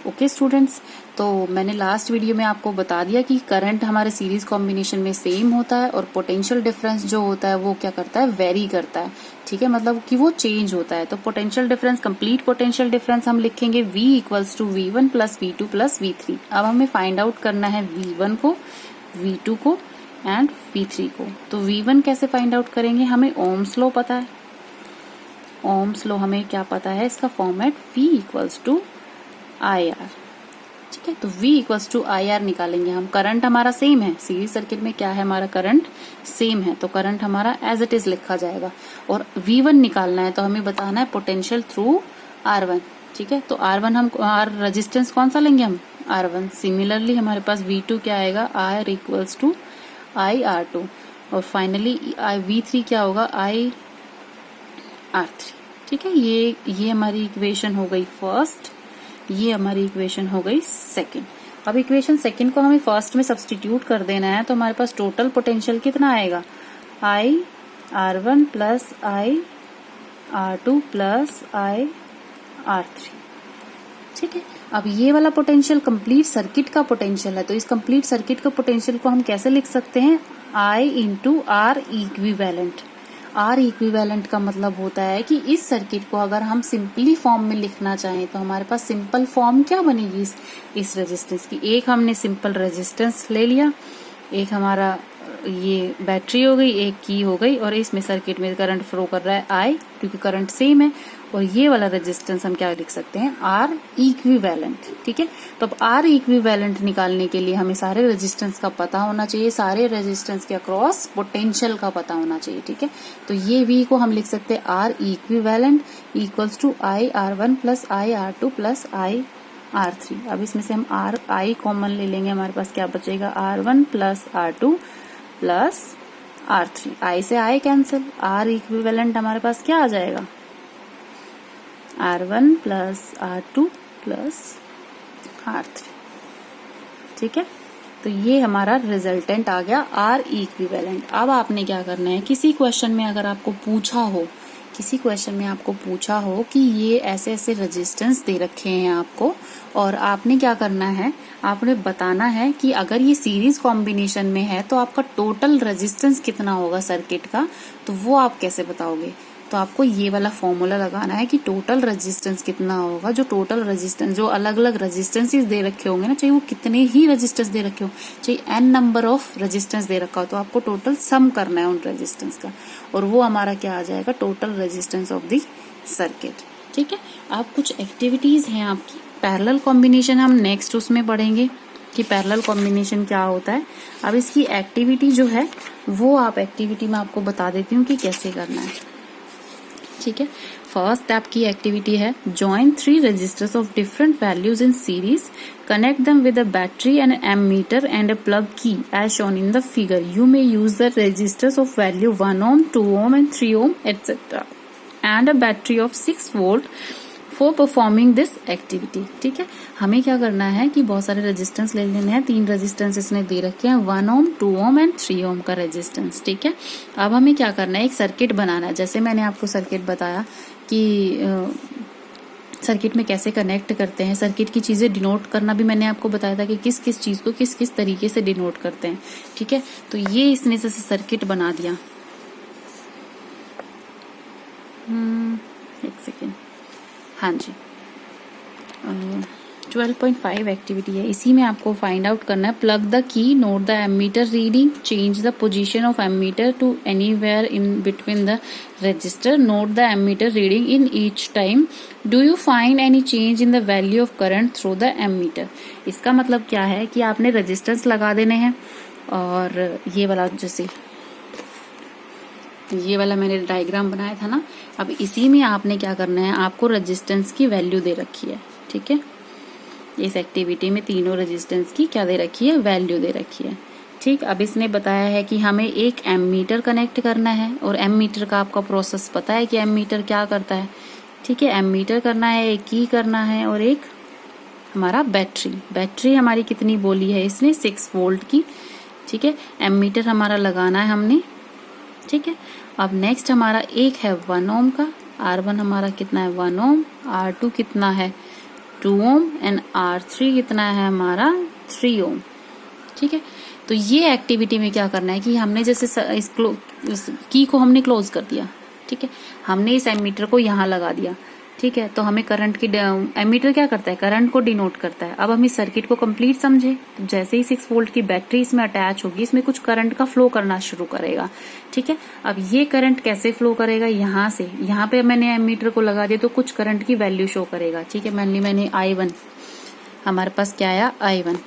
Okay students, तो मैंने last video में आपको बता दिया कि करंट हमारे सीरीज कॉम्बिनेशन में सेम होता है और पोटेंशियल डिफरेंस जो होता है वो क्या करता है, वेरी करता है। ठीक है, मतलब कि वो चेंज होता है। तो potential difference, complete potential difference हम लिखेंगे V equals to V1 plus V2 plus V3। अब हमें फाइंड आउट करना है V1 को, V2 को एंड V3 को। तो V1 कैसे फाइंड आउट करेंगे, हमें ओम्स लॉ पता है। ओम्स लॉ हमें क्या पता है, इसका format V equals to IR। ठीक है, तो V इक्वल्स टू IR निकालेंगे हम। करंट हमारा सेम है, सीरीज सर्किट में क्या है, हमारा करंट सेम है, तो करंट हमारा एज इट इज लिखा जाएगा। और V1 निकालना है तो हमें बताना है पोटेंशियल थ्रू R1। ठीक है, तो R1 हम रेजिस्टेंस कौन सा लेंगे हम, R1। सिमिलरली हमारे पास V2 क्या आएगा, R इक्वल्स टू IR2 और फाइनली V3 क्या होगा, IR3। ठीक है, ये हमारी इक्वेशन हो गई फर्स्ट, ये हमारी इक्वेशन हो गई सेकंड। अब इक्वेशन सेकंड को हमें फर्स्ट में सब्स्टिट्यूट कर देना है, तो हमारे पास टोटल पोटेंशियल कितना आएगा, IR1 plus IR2 plus IR3। ठीक है, अब ये वाला पोटेंशियल कंप्लीट सर्किट का पोटेंशियल है, तो इस कंप्लीट सर्किट का पोटेंशियल को हम कैसे लिख सकते हैं, I into R equivalent. R equivalent का मतलब होता है कि इस सर्किट को अगर हम सिंपली फॉर्म में लिखना चाहें तो हमारे पास सिंपल फॉर्म क्या बनेगी इस रेजिस्टेंस की। एक हमने सिंपल रेजिस्टेंस ले लिया, एक हमारा ये बैटरी हो गई, एक की हो गई, और इसमें सर्किट में करंट फ्लो कर रहा है I, क्योंकि करंट सेम है। और ये वाला रेजिस्टेंस हम क्या लिख सकते हैं, R इक्विवेलेंट। ठीक है, तो अब R इक्विवेलेंट निकालने के लिए हमें सारे रेजिस्टेंस का पता होना चाहिए, सारे रेजिस्टेंस के अक्रॉस पोटेंशियल का पता होना चाहिए। ठीक है, तो ये V को हम लिख सकते हैं R equivalent equals to IR1 plus IR2 plus IR3। अब इसमें से हम I कॉमन ले लेंगे, हमारे पास क्या बचेगा, R1 plus R2 plus R3। I से I कैंसिल, R इक्विवेलेंट हमारे पास क्या आ जाएगा, R1 plus R2 plus R3। ठीक है, तो ये हमारा रिजल्टेंट आ गया R इक्विवेलेंट। अब आपने क्या करना है, किसी क्वेश्चन में अगर आपको पूछा हो, कि ये ऐसे ऐसे रेजिस्टेंस दे रखे हैं आपको, और आपने क्या करना है, आपने बताना है कि अगर ये सीरीज कॉम्बिनेशन में है तो आपका टोटल रेजिस्टेंस कितना होगा सर्किट का, तो वो आप कैसे बताओगे। तो आपको ये वाला फॉर्मूला लगाना है कि टोटल रेजिस्टेंस कितना होगा, जो टोटल रेजिस्टेंस, जो अलग अलग रेजिस्टेंसेस दे रखे होंगे ना, चाहे वो कितने ही रेजिस्टेंस दे रखे हो, चाहे n नंबर ऑफ रेजिस्टेंस दे रखा हो, तो आपको टोटल सम करना है उन रेजिस्टेंस का, और वो हमारा क्या आ जाएगा, total resistance of the circuit. ठीक है, अब कुछ एक्टिविटीज हैं आपकी, पैरेलल कॉम्बिनेशन हम नेक्स्ट उसमें पढ़ेंगे कि पैरेलल कॉम्बिनेशन क्या होता है। अब इसकी एक्टिविटी जो है वो आप एक्टिविटी में आपको बता देती हूँ कि कैसे करना है। ठीक है, फर्स्ट स्टेप की एक्टिविटी है, join 3 resistors of different values in series, connect them with a battery and ammeter and a plug key as shown in the figure. You may use the resistors of value 1 ohm, 2 ohm and 3 ohm etcetera and a battery of 6 volt for performing this activity. ठीक है, हमें क्या करना है कि बहुत सारे resistance ले लेने हैं, 3 रेजिस्टेंस इसने दे रखे हैं, 1 ohm, 2 ohm एंड 3 ohm का रेजिस्टेंस। ठीक है, अब हमें क्या करना है, एक सर्किट बनाना है। जैसे मैंने आपको सर्किट बताया कि सर्किट में कैसे कनेक्ट करते हैं, सर्किट की चीजें डिनोट करना भी मैंने आपको बताया था कि किस किस चीज को किस किस तरीके से डिनोट करते हैं। ठीक है, तो ये इसने जैसे सर्किट बना दिया। एक सेकेंड, हाँ जी, 12.5 एक्टिविटी है, इसी में आपको फाइंड आउट करना है, plug the key, note the ammeter reading, change the position of ammeter to anywhere in between the register, note the ammeter reading in each time, do you find any change in the value of current through the ammeter. इसका मतलब क्या है कि आपने resistance लगा देने हैं, और ये वाला जैसे ये वाला मैंने डायग्राम बनाया था ना, अब इसी में आपने क्या करना है, आपको रेजिस्टेंस की वैल्यू दे रखी है। ठीक है, इस एक्टिविटी में तीनों रेजिस्टेंस की क्या दे रखी है, वैल्यू दे रखी है। ठीक, अब इसने बताया है कि हमें एक एमीटर कनेक्ट करना है, और एमीटर का आपका प्रोसेस पता है कि एमीटर क्या करता है। ठीक है, एमीटर करना है, एक की करना है, और एक हमारा बैटरी हमारी कितनी बोली है इसने, 6 volt की। ठीक है, एमीटर हमारा लगाना है हमने। ठीक है, अब नेक्स्ट हमारा एक है 1 ohm का, R1 हमारा कितना है 1 ohm, R2 कितना है 2 ओम एंड R3 कितना है हमारा 3 ओम। ठीक है, तो ये एक्टिविटी में क्या करना है कि हमने जैसे इस की को हमने क्लोज कर दिया। ठीक है, हमने इस एमीटर को यहाँ लगा दिया। ठीक है, तो हमें करंट की एमीटर क्या करता है, करंट को डिनोट करता है। अब हम इस सर्किट को कंप्लीट समझे, तो जैसे ही 6 वोल्ट की बैटरी इसमें अटैच होगी, इसमें कुछ करंट का फ्लो करना शुरू करेगा। ठीक है, अब ये करंट कैसे फ्लो करेगा, यहाँ से, यहाँ पे मैंने एमीटर को लगा दिया तो कुछ करंट की वैल्यू शो करेगा। ठीक है, मैंने I1, हमारे पास क्या आया I1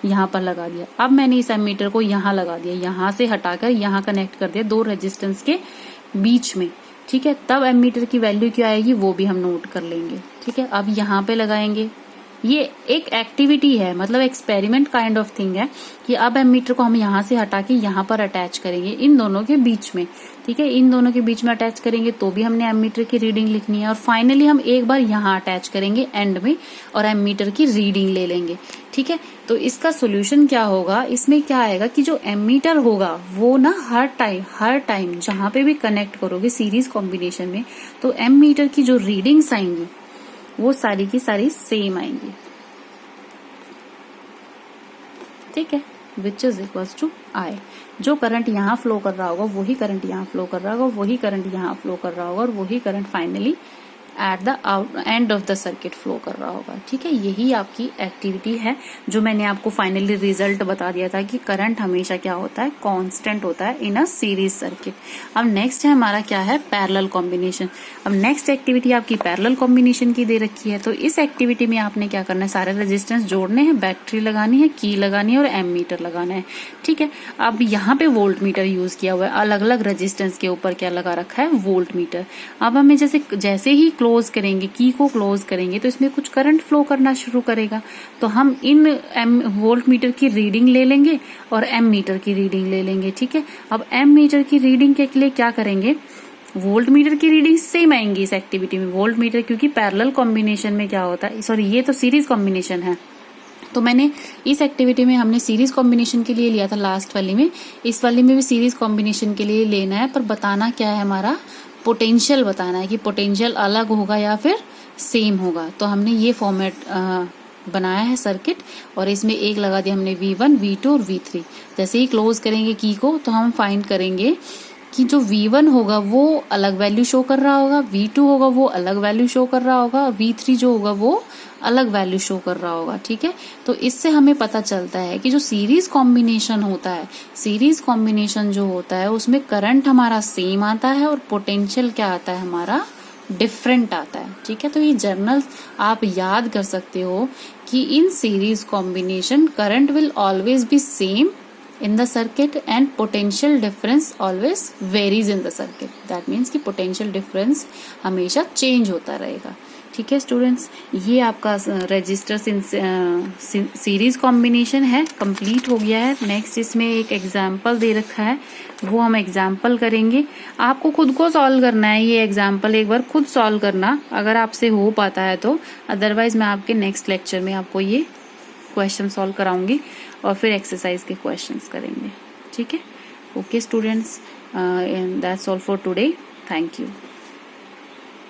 यहाँ पर लगा दिया। अब मैंने इस एमीटर को यहाँ लगा दिया, यहाँ से हटाकर यहाँ कनेक्ट कर दिया 2 रेजिस्टेंस के बीच में। ठीक है, तब एमीटर की वैल्यू क्या आएगी वो भी हम नोट कर लेंगे। ठीक है, अब यहाँ पे लगाएंगे। ये एक एक्टिविटी है, मतलब एक्सपेरिमेंट काइंड ऑफ थिंग है कि अब एमीटर को हम यहाँ से हटा के यहाँ पर अटैच करेंगे इन दोनों के बीच में। ठीक है, इन दोनों के बीच में अटैच करेंगे तो भी हमने एमीटर की रीडिंग लिखनी है, और फाइनली हम एक बार यहाँ अटैच करेंगे एंड में और एमीटर की रीडिंग ले लेंगे। ठीक है, तो इसका सोल्यूशन क्या होगा, इसमें क्या आएगा कि जो एमीटर होगा वो ना हर टाइम जहां पे भी कनेक्ट करोगे सीरीज कॉम्बिनेशन में, तो एमीटर की जो रीडिंग्स आएंगी वो सारी की सारी सेम आएंगी। ठीक है, which is equals to I। जो करंट यहाँ फ्लो कर रहा होगा वही करंट यहाँ फ्लो कर रहा होगा, वही करंट यहाँ फ्लो कर रहा होगा, और वही current finally at the end of the circuit flow कर रहा होगा। ठीक है, यही आपकी एक्टिविटी है जो मैंने आपको फाइनली रिजल्ट बता दिया था कि करंट हमेशा क्या होता है, कांस्टेंट होता है इन अ सीरीज सर्किट। अब नेक्स्ट है हमारा क्या है, पैरेलल कॉम्बिनेशन। अब नेक्स्ट एक्टिविटी आपकी पैरेलल कॉम्बिनेशन की दे रखी है, तो इस एक्टिविटी में आपने क्या करना है, सारे रेजिस्टेंस जोड़ने हैं, बैटरी लगानी है, की लगानी है और एमीटर लगाना है। ठीक है, अब यहाँ पे वोल्ट मीटर यूज किया हुआ है, अलग अलग रेजिस्टेंस के ऊपर क्या लगा रखा है, वोल्ट मीटर। अब हमें जैसे ही क्लोज करेंगे, की को क्लोज करेंगे तो इसमें कुछ करंट फ्लो करना शुरू करेगा, तो हम इन वोल्ट मीटर की रीडिंग ले लेंगे और एम मीटर की रीडिंग ले लेंगे। ठीक है, अब एम मीटर की रीडिंग के लिए क्या करेंगे, वोल्ट मीटर की रीडिंग सेम आएंगी इस एक्टिविटी में। वोल्ट मीटर क्योंकि पैरेलल कॉम्बिनेशन में क्या होता है, सॉरी ये तो सीरीज कॉम्बिनेशन है, तो मैंने इस एक्टिविटी में हमने सीरीज कॉम्बिनेशन के लिए लिया था लास्ट वाली में, इस वाली में भी सीरीज कॉम्बिनेशन के लिए लेना है, पर बताना क्या है, हमारा पोटेंशियल बताना है कि पोटेंशियल अलग होगा या फिर सेम होगा। तो हमने ये फॉर्मेट बनाया है सर्किट, और इसमें एक लगा दिया हमने V1, V2 और V3। जैसे ही क्लोज करेंगे की को तो हम फाइंड करेंगे कि जो V1 होगा वो अलग वैल्यू शो कर रहा होगा, V2 होगा वो अलग वैल्यू शो कर रहा होगा, V3 जो होगा वो अलग वैल्यू शो कर रहा होगा। ठीक है, तो इससे हमें पता चलता है कि जो सीरीज कॉम्बिनेशन होता है, सीरीज कॉम्बिनेशन जो होता है उसमें करंट हमारा सेम आता है और पोटेंशियल क्या आता है, हमारा डिफरेंट आता है। ठीक है, तो ये जर्नल आप याद कर सकते हो कि in series combination current will always be same in the circuit and potential difference always varies in the circuit। that means कि potential difference हमेशा change होता रहेगा। ठीक है स्टूडेंट्स, ये आपका रजिस्टर सीरीज कॉम्बिनेशन है, कंप्लीट हो गया है। नेक्स्ट इसमें एक एग्जाम्पल दे रखा है, वो हम एग्जाम्पल करेंगे। आपको खुद को सॉल्व करना है, ये एग्जाम्पल एक बार खुद सॉल्व करना अगर आपसे हो पाता है तो, अदरवाइज मैं आपके नेक्स्ट लेक्चर में आपको ये क्वेश्चन सॉल्व कराऊंगी और फिर एक्सरसाइज के क्वेश्चंस करेंगे। ठीक है, okay students, that's all for today, thank you.